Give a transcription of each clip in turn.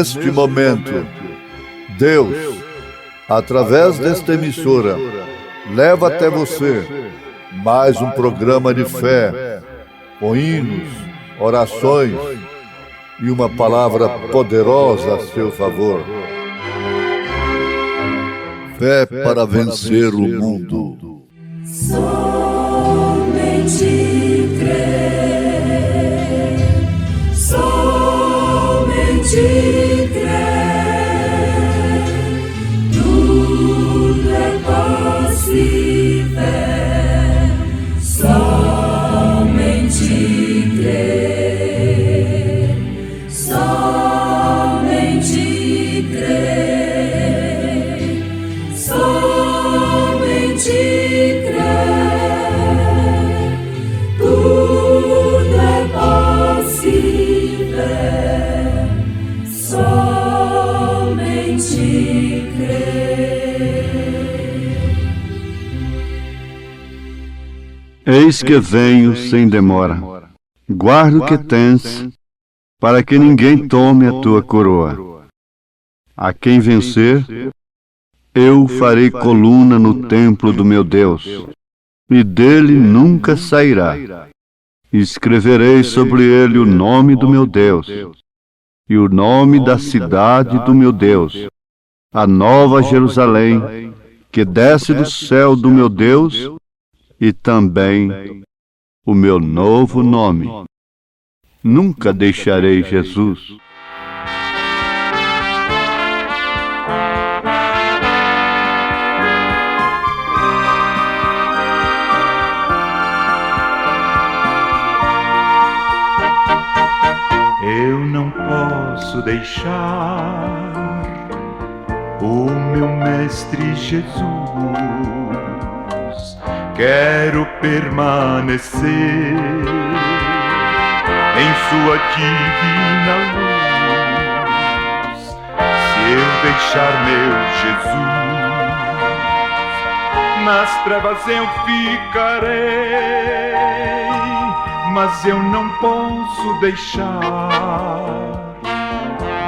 neste momento, Deus, através desta emissora, leva até você mais um programa de fé, com hinos, orações e uma palavra poderosa a seu favor. Fé para vencer o mundo. Somente crer, somente crer, tudo é possível, somente crer, somente crer, somente crer, tudo é possível, somente crer. Eis que venho sem demora. Guarda o que tens, para que ninguém tome a tua coroa. A quem vencer, eu farei coluna no templo do meu Deus, e dele nunca sairá. Escreverei sobre ele o nome do meu Deus, e o nome da cidade do meu Deus, a nova Jerusalém, que desce do céu do meu Deus, e também o meu novo nome. Nunca deixarei Jesus. Eu não posso deixar o meu Mestre Jesus. Quero permanecer em sua divina luz. Se eu deixar meu Jesus, nas trevas eu ficarei, mas eu não posso deixar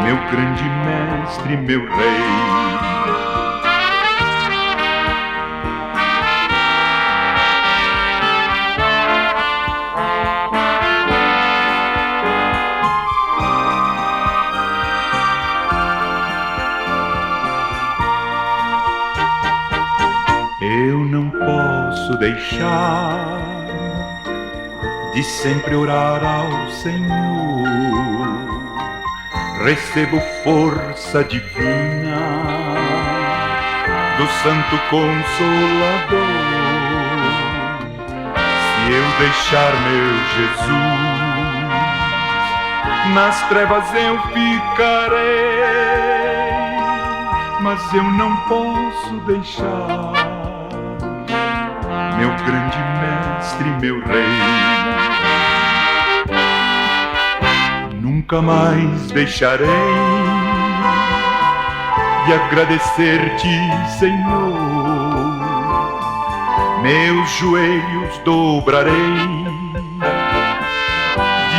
meu grande mestre, meu rei. Eu não posso deixar de sempre orar ao Senhor. Recebo força divina do Santo Consolador. Se eu deixar meu Jesus, nas trevas eu ficarei, mas eu não posso deixar meu grande mestre, meu rei. Nunca mais deixarei de agradecer-te, Senhor. Meus joelhos dobrarei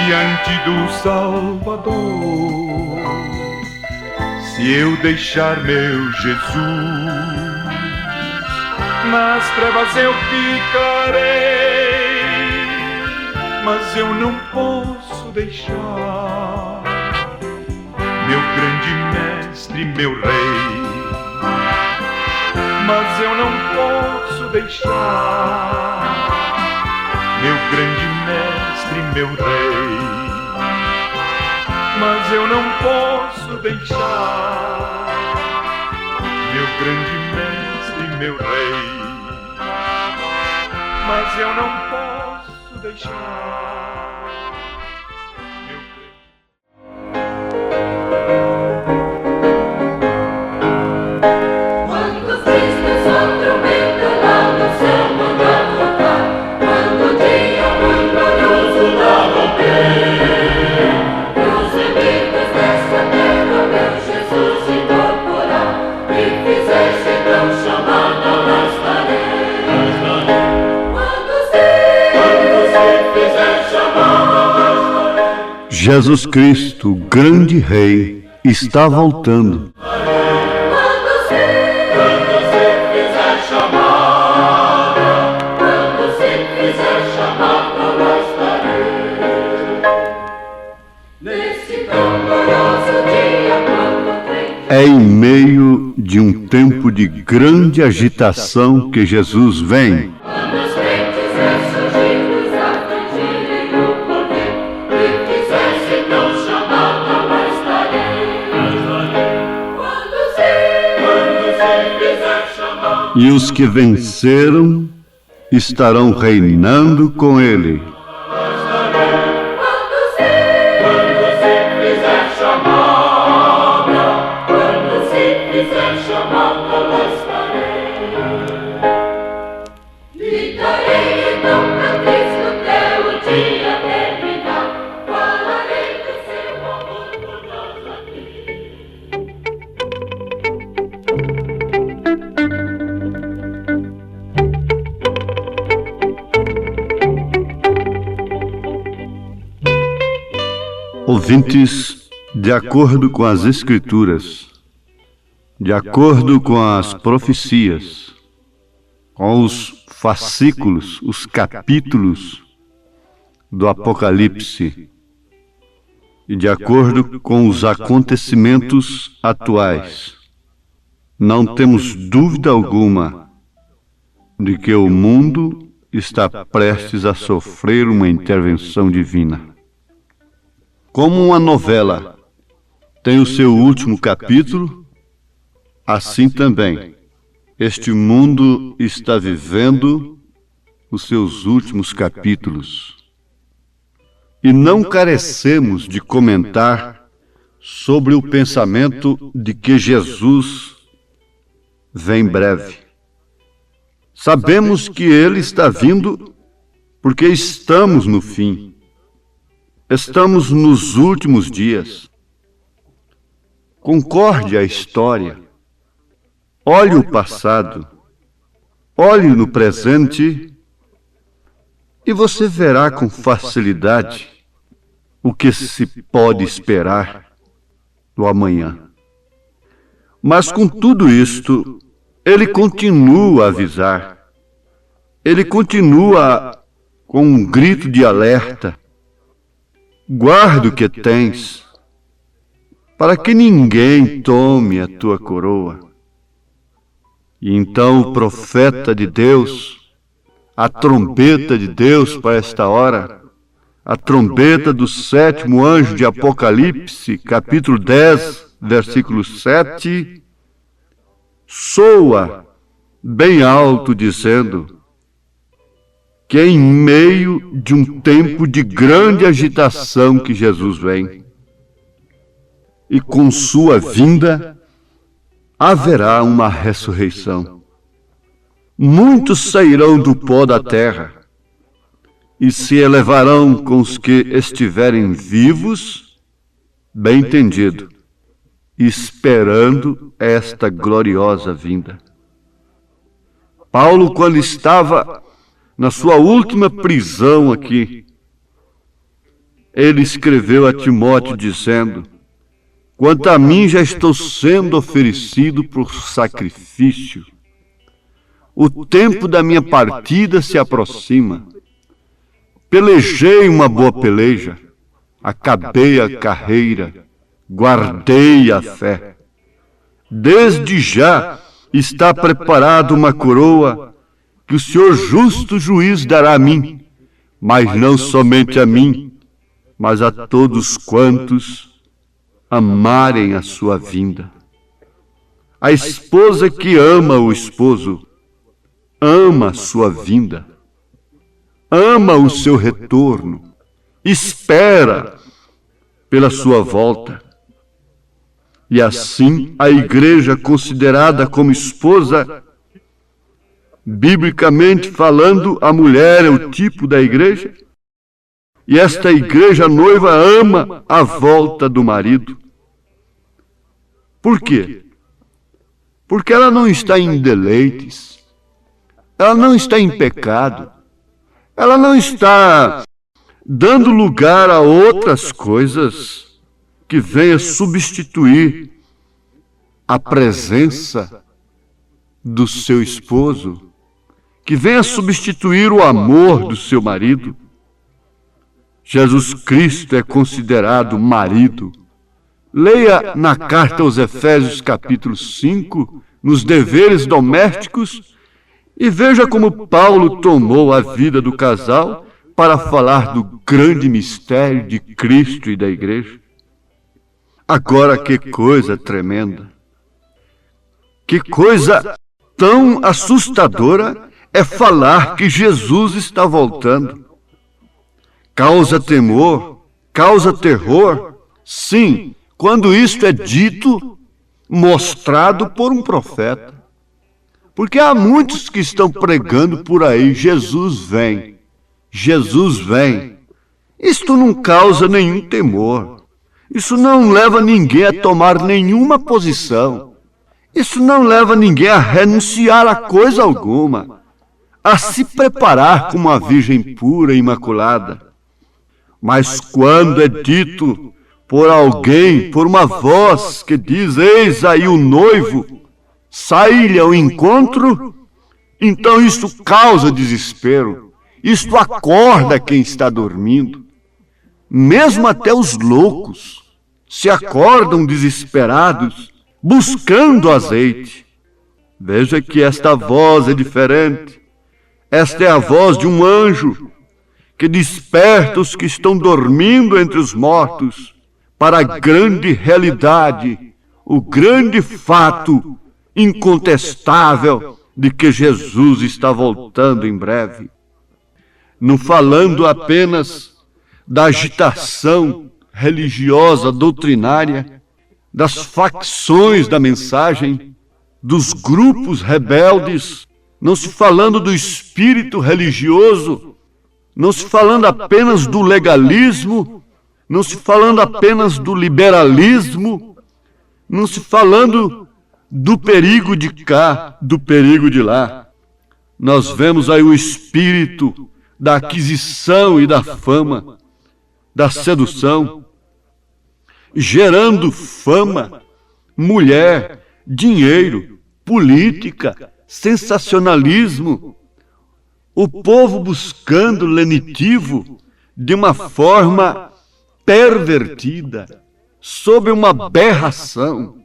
diante do Salvador. Se eu deixar meu Jesus, nas trevas eu ficarei, mas eu não posso deixar meu grande mestre, meu rei. Mas eu não posso deixar meu grande mestre, meu rei. Mas eu não posso deixar meu grande mestre, meu rei. Mas eu não posso deixar meu grande... Quando Cristo sua trombeta lá no céu mandar tocar, quando o dia muito glorioso lá romper, e os limites desta terra meu Jesus incorporar, e fizesse então chamada lá estarei. Jesus Cristo, grande Rei, está voltando. Quando se fizer chamada, quando se fizer chamada, lá estarei. Nesse tão glorioso dia, quando vem. É em meio de um tempo de grande agitação que Jesus vem. Quando os crentes ressurgidos afligirem o poder, e fizesse tão chamada, lá estarei. Quando se fizer chamada. E os que venceram estarão reinando com ele. Quando se fizer chamada, quando se fizer chamada, lá estarei. Gritarei então pra Cristo até o dia terminar, falarei do seu amor por nós aqui. Ouvintes, de acordo com as Escrituras, de acordo com as profecias, com os fascículos, os capítulos do Apocalipse, e de acordo com os acontecimentos atuais, não temos dúvida alguma de que o mundo está prestes a sofrer uma intervenção divina. Como uma novela tem o seu último capítulo, assim também este mundo está vivendo os seus últimos capítulos. E não carecemos de comentar sobre o pensamento de que Jesus vem breve. Sabemos que ele está vindo porque estamos no fim. Estamos nos últimos dias. Concorde a história. Olhe o passado. Olhe no presente e você verá com facilidade o que se pode esperar do amanhã. Mas com tudo isto, ele continua a avisar. Ele continua com um grito de alerta. Guarda o que tens, para que ninguém tome a tua coroa. E então o profeta de Deus, a trombeta de Deus para esta hora, a trombeta do sétimo anjo de Apocalipse, capítulo 10, versículo 7, soa bem alto, dizendo que em meio de um tempo de grande agitação que Jesus vem, e com sua vinda haverá uma ressurreição. Muitos sairão do pó da terra e se elevarão com os que estiverem vivos, bem entendido, esperando esta gloriosa vinda. Paulo, quando estava na sua última prisão aqui, ele escreveu a Timóteo dizendo: quanto a mim, já estou sendo oferecido por sacrifício. O tempo da minha partida se aproxima. Pelejei uma boa peleja, acabei a carreira, guardei a fé. Desde já está preparada uma coroa que o Senhor justo juiz dará a mim, mas não somente a mim, mas a todos quantos amarem a sua vinda. A esposa que ama o esposo, ama a sua vinda, ama o seu retorno, espera pela sua volta. E assim a igreja, considerada como esposa, biblicamente falando, a mulher é o tipo da igreja, e esta igreja noiva ama a volta do marido. Por quê? Porque ela não está em deleites, ela não está em pecado, ela não está dando lugar a outras coisas que venha substituir a presença do seu esposo, que venha substituir o amor do seu marido. Jesus Cristo é considerado marido. Leia na carta aos Efésios, capítulo 5, nos deveres domésticos, e veja como Paulo tomou a vida do casal para falar do grande mistério de Cristo e da igreja. Agora, que coisa tremenda! Que coisa tão assustadora é falar que Jesus está voltando. Causa temor, causa terror, sim, quando isto é dito, mostrado por um profeta. Porque há muitos que estão pregando por aí, Jesus vem, Jesus vem. Isto não causa nenhum temor. Isso não leva ninguém a tomar nenhuma posição. Isso não leva ninguém a renunciar a coisa alguma, a se preparar como a Virgem pura e imaculada. Mas quando é dito por alguém, por uma voz que diz, eis aí o noivo, sai-lhe ao encontro, então isto causa desespero, isto acorda quem está dormindo. Mesmo até os loucos se acordam desesperados, buscando azeite. Veja que esta voz é diferente. Esta é a voz de um anjo que desperta os que estão dormindo entre os mortos para a grande realidade, o grande fato incontestável de que Jesus está voltando em breve. Não falando apenas da agitação religiosa, doutrinária, das facções da mensagem, dos grupos rebeldes, não se falando do espírito religioso, não se falando apenas do legalismo, não se falando apenas do liberalismo, não se falando do perigo de cá, do perigo de lá. Nós vemos aí o espírito da aquisição e da fama, da sedução, gerando fama, mulher, dinheiro, política, sensacionalismo, o povo buscando lenitivo de uma forma pervertida, sob uma aberração.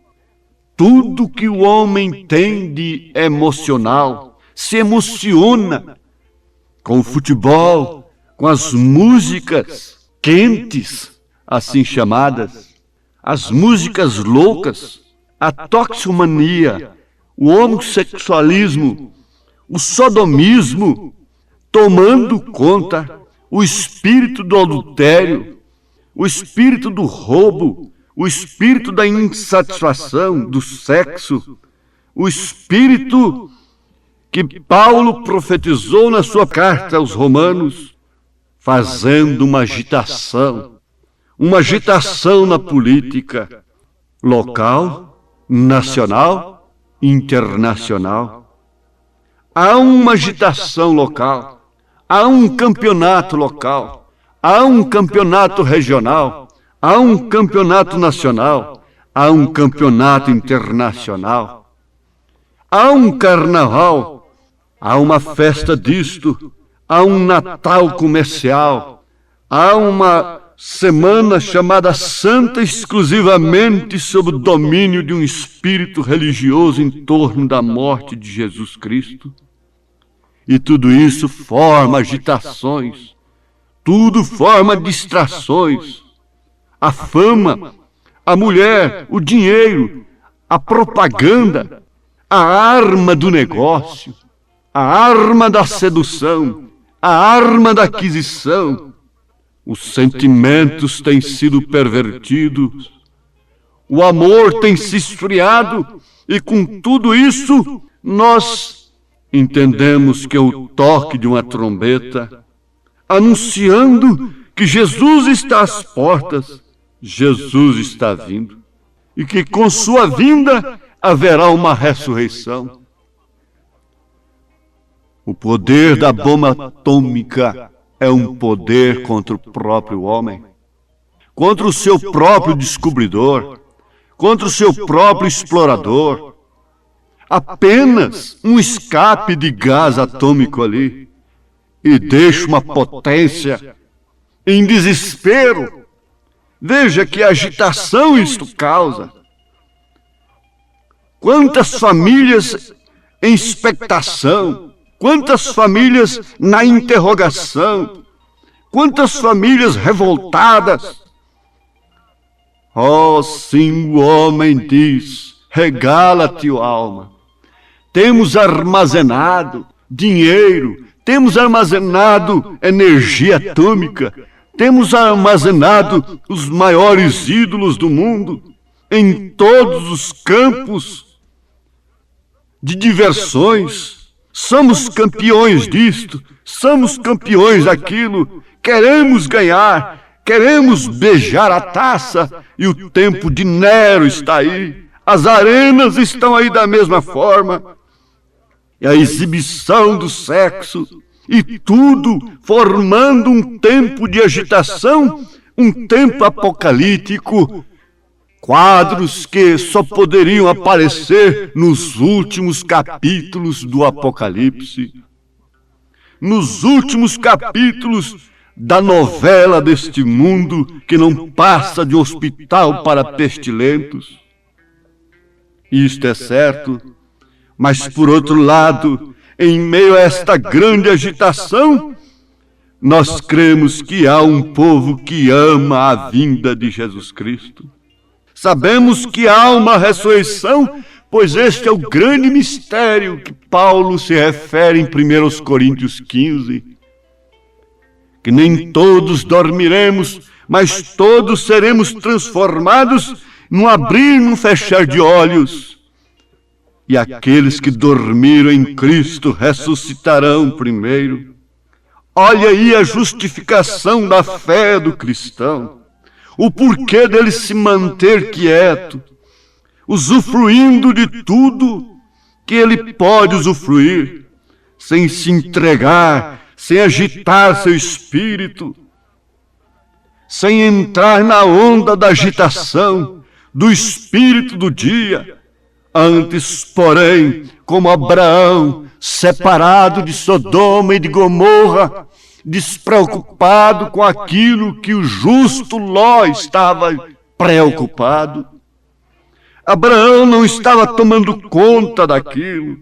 Tudo que o homem tem de emocional se emociona com o futebol, com as músicas quentes, assim chamadas, as músicas loucas, a toxicomania, o homossexualismo, o sodomismo, tomando conta, o espírito do adultério, o espírito do roubo, o espírito da insatisfação, do sexo, o espírito que Paulo profetizou na sua carta aos Romanos, fazendo uma agitação na política local, nacional, internacional. Há uma agitação local, há um campeonato local, há um campeonato regional, há um campeonato nacional, há um campeonato internacional, há um carnaval, há uma festa disto, há um Natal comercial, há uma semana chamada Santa exclusivamente sob o domínio de um espírito religioso em torno da morte de Jesus Cristo. E tudo isso forma agitações, tudo forma distrações. A fama, a mulher, o dinheiro, a propaganda, a arma do negócio, a arma da sedução, a arma da aquisição. Os sentimentos têm sido pervertidos, o amor tem se esfriado, e com tudo isso nós entendemos que é o toque de uma trombeta, anunciando que Jesus está às portas, Jesus está vindo, e que com sua vinda haverá uma ressurreição. O poder da bomba atômica é um poder contra o próprio homem. contra o seu próprio descobridor, contra o seu próprio explorador. Apenas um escape de gás atômico ali, e deixa uma potência em desespero. Veja que agitação isto causa. Quantas famílias em expectação, quantas famílias na interrogação, quantas famílias revoltadas. Oh, sim, o homem diz, regala-te, ó alma. Temos armazenado dinheiro, temos armazenado energia atômica, temos armazenado os maiores ídolos do mundo em todos os campos de diversões. Somos campeões disto, somos campeões daquilo, queremos ganhar, queremos beijar a taça, e o tempo de Nero está aí, as arenas estão aí da mesma forma, e a exibição do sexo, e tudo formando um tempo de agitação, um tempo apocalíptico, quadros que só poderiam aparecer nos últimos capítulos do Apocalipse, nos últimos capítulos da novela deste mundo que não passa de hospital para pestilentos. Isto é certo, mas por outro lado, em meio a esta grande agitação, nós cremos que há um povo que ama a vinda de Jesus Cristo. Sabemos que há uma ressurreição, pois este é o grande mistério que Paulo se refere em 1 Coríntios 15. Que nem todos dormiremos, mas todos seremos transformados num abrir e num fechar de olhos. E aqueles que dormiram em Cristo ressuscitarão primeiro. Olha aí a justificação da fé do cristão. O porquê dele se manter quieto, usufruindo de tudo que ele pode usufruir, sem se entregar, sem agitar seu espírito, sem entrar na onda da agitação, do espírito do dia. Antes, porém, como Abraão, separado de Sodoma e de Gomorra, despreocupado com aquilo que o justo Ló estava preocupado. Abraão não estava tomando conta daquilo.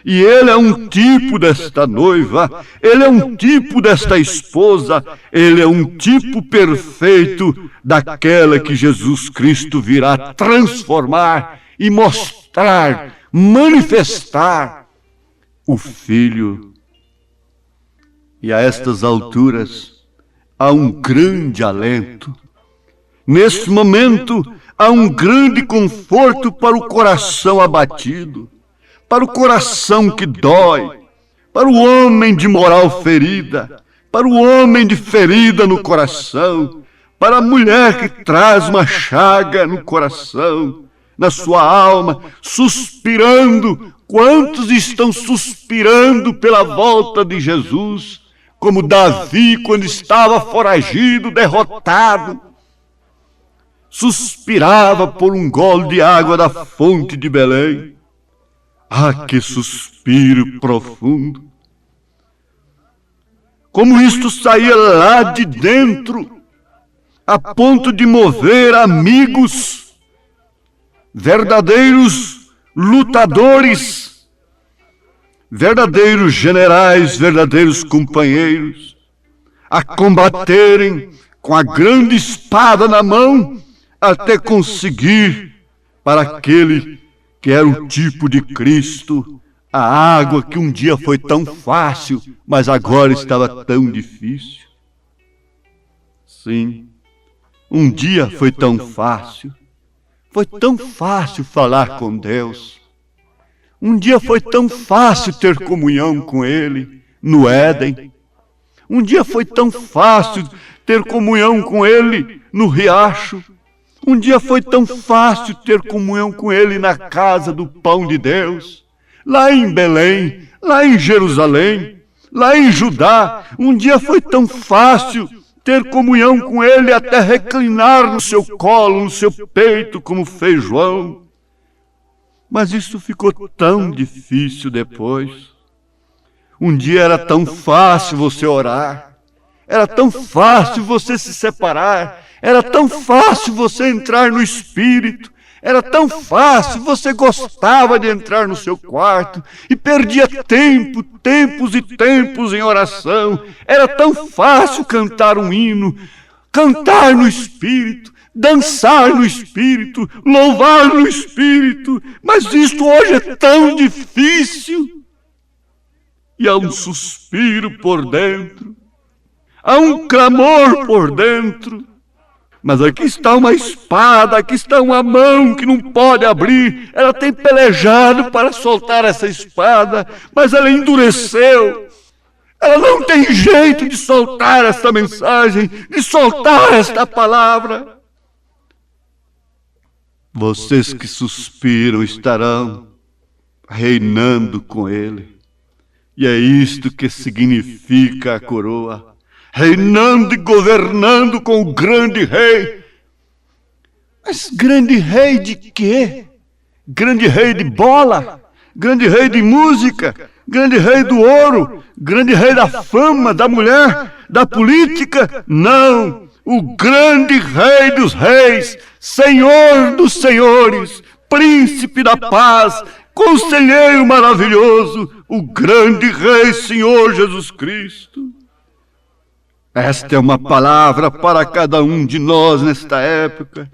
E ele é um tipo desta noiva, ele é um tipo desta esposa, ele é um tipo perfeito daquela que Jesus Cristo virá transformar e mostrar, manifestar o Filho. E a estas alturas há um grande alento. Neste momento há um grande conforto para o coração abatido, para o coração que dói, para o homem de moral ferida, para o homem de ferida no coração, para a mulher que traz uma chaga no coração, na sua alma, suspirando. Quantos estão suspirando pela volta de Jesus, como Davi quando estava foragido, derrotado, suspirava por um gole de água da fonte de Belém. Ah, que suspiro profundo! Como isto saía lá de dentro, a ponto de mover amigos, verdadeiros lutadores, verdadeiros generais, verdadeiros companheiros, a combaterem com a grande espada na mão, até conseguir para aquele que era o tipo de Cristo, a água que um dia foi tão fácil, mas agora estava tão difícil. Sim, um dia foi tão fácil falar com Deus. Um dia foi tão fácil ter comunhão com Ele no Éden. Um dia foi tão fácil ter comunhão com Ele no riacho. Um dia foi tão fácil ter comunhão com Ele na casa do pão de Deus, lá em Belém, lá em Jerusalém, lá em Judá. Um dia foi tão fácil ter comunhão com ele, até reclinar no seu colo, no seu peito, como fez João. Mas isso ficou tão difícil depois. Um dia era tão fácil você orar, era tão fácil você se separar, era tão fácil você entrar no Espírito, era tão fácil, você gostava de entrar no seu quarto e perdia tempos e tempos em oração. Era tão fácil cantar um hino, cantar no Espírito, dançar no Espírito, louvar no Espírito. Mas isto hoje é tão difícil. E há um suspiro por dentro, há um clamor por dentro. Mas aqui está uma espada, aqui está uma mão que não pode abrir. Ela tem pelejado para soltar essa espada, mas ela endureceu. Ela não tem jeito de soltar esta mensagem, de soltar esta palavra. Vocês que suspiram estarão reinando com ele. E é isto que significa a coroa. Reinando e governando com o grande rei. Mas grande rei de quê? Grande rei de bola? Grande rei de música? Grande rei do ouro? Grande rei da fama, da mulher, da política? Não! O grande rei dos reis, Senhor dos senhores, príncipe da paz, conselheiro maravilhoso, o grande rei Senhor Jesus Cristo. Esta é uma palavra para cada um de nós nesta época.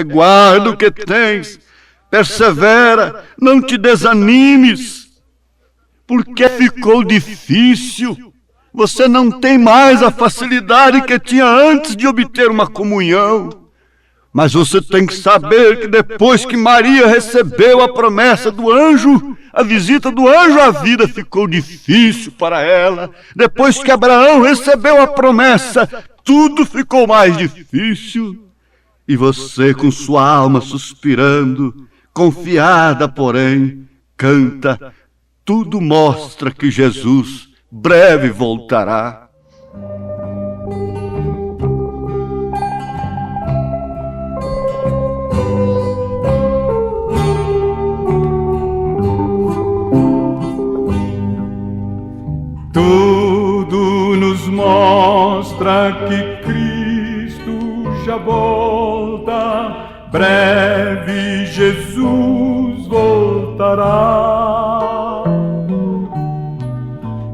Guarda o que tens, persevera, não te desanimes, porque ficou difícil. Você não tem mais a facilidade que tinha antes de obter uma comunhão. Mas você tem que saber que depois que Maria recebeu a promessa do anjo, a visita do anjo, a vida ficou difícil para ela. Depois que Abraão recebeu a promessa, tudo ficou mais difícil. E você, com sua alma suspirando, confiada, porém, canta: tudo mostra que Jesus breve voltará. Tudo nos mostra que Cristo já volta, breve Jesus voltará.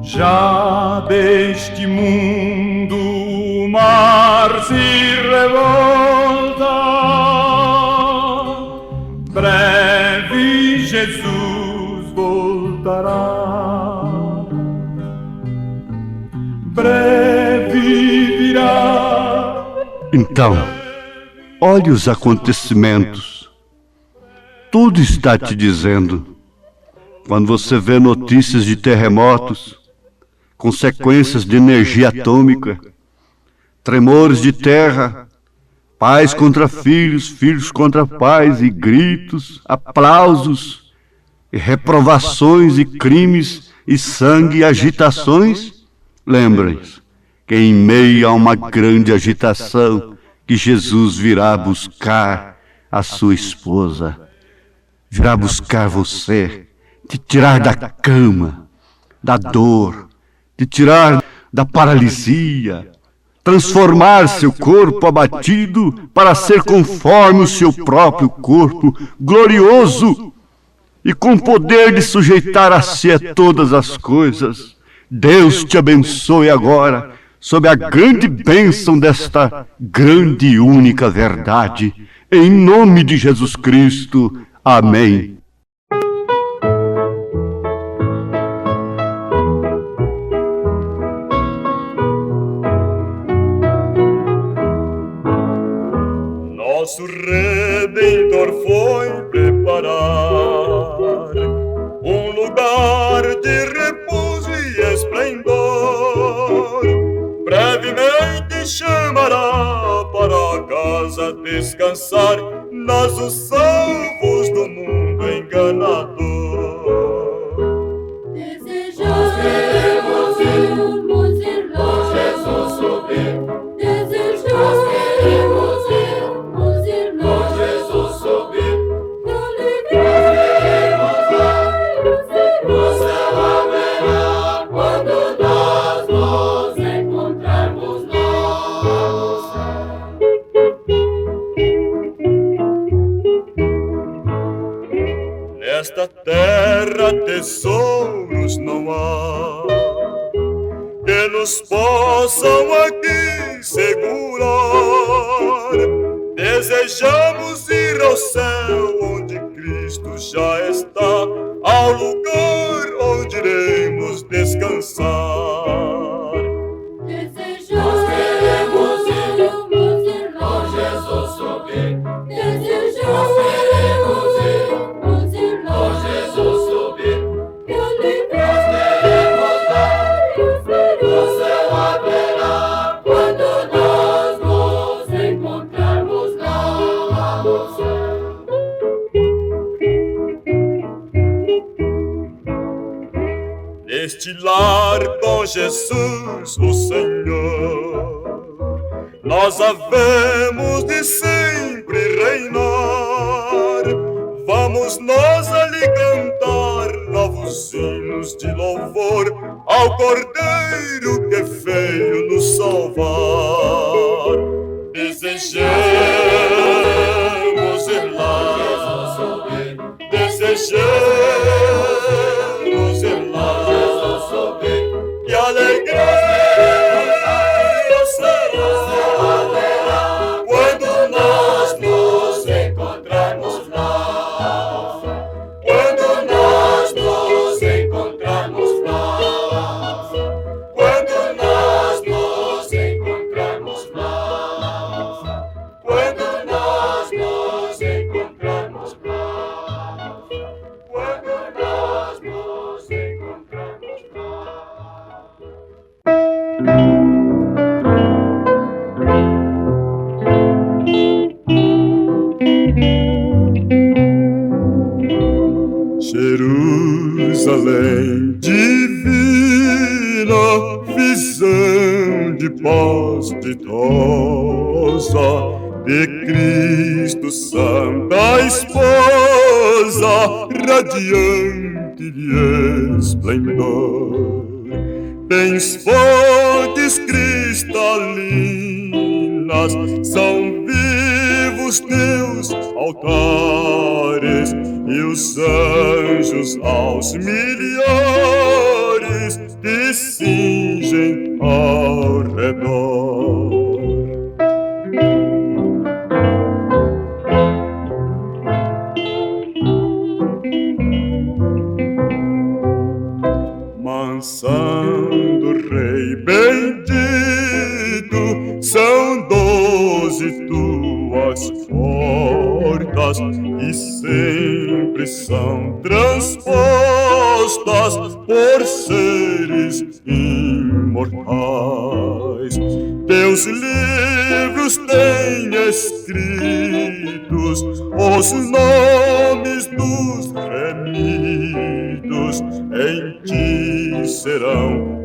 Já deste mundo o mar se revolta, breve Jesus voltará. Breve virá. Então, olhe os acontecimentos. Tudo está te dizendo. Quando você vê notícias de terremotos, consequências de energia atômica, tremores de terra, pais contra filhos, filhos contra pais, e gritos, aplausos, e reprovações, e crimes, e sangue, e agitações, lembrem-se que em meio a uma grande agitação que Jesus virá buscar a sua esposa, virá buscar você, te tirar da cama, da dor, te tirar da paralisia, transformar seu corpo abatido para ser conforme o seu próprio corpo glorioso e com poder de sujeitar a si todas as coisas. Deus te abençoe agora, sob a grande bênção desta grande e única verdade. Em nome de Jesus Cristo. Amém. Nosso Redentor foi preparar um lugar de repouso e esplendor. Brevemente chamará para casa descansar, nós os salvos do mundo enganador. Desejamos irmos ir lá, Jesus subir. que nos possam aqui segurar. Desejamos ir ao céu onde Cristo já está, ao lugar onde iremos descansar. Nós queremos ir com Jesus subir. Nós queremos ir com Jesus subir. E o livros queremos dar, e o céu haverá quando nós nos encontrarmos lá no céu. Neste lar com Jesus, o Senhor, nós havemos de sempre reinar. Vamos nós ali cantar novos hinos de louvor ao Cordeiro que veio nos salvar. Desejamos ir lá, desejamos ir lá, que alegria será quando nós nos encontrarmos lá. Quando nós nos encontrarmos lá. Quando nós nos encontrarmos lá. Quando nós nos encontrarmos lá. Quando nós nos encontrarmos lá. Jerusalém divina, visão de paz ditosa, de Cristo santa esposa, radiante de esplendor. Tens fontes cristalinas, são vivos teus altares, e os anjos aos milhares te cingem ao redor. Mansão do Rei bendito, são 12 tuas portas, e sempre são transpostas por seres imortais. Teus livros têm escritos os nomes dos remidos, em ti serão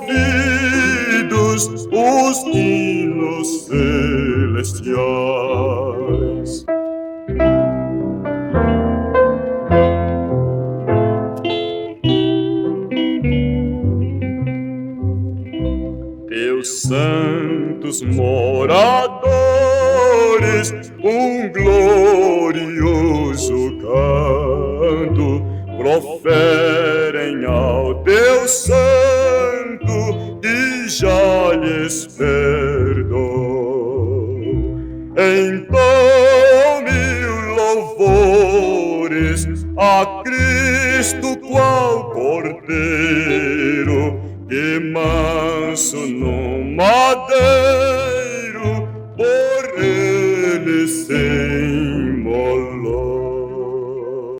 ouvidos os hinos celestiais. Teus santos moradores, um glorioso canto proferem ao teu santo que já lhes perdoou. Então mil louvores a Cristo qual Cordeiro, que manso no madeiro